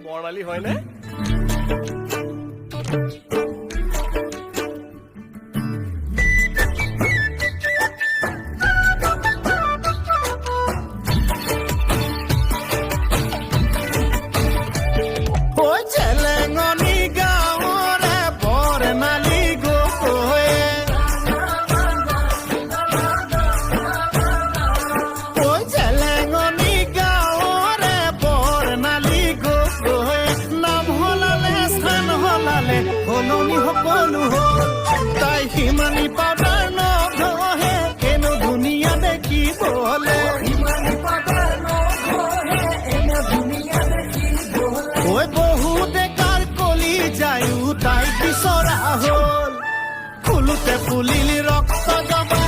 বৰ্ণালী হয়নে? সলনি সকলো হ'ল তাই সিমানি পাউডাৰ নঘহে এনো ধুনীয়া দেখিবলে ঐ বহুতে কাৰ কলি যায়ো তাই বিচৰা হ'ল ফুলোতে ফুলিলি ৰক্ত জমা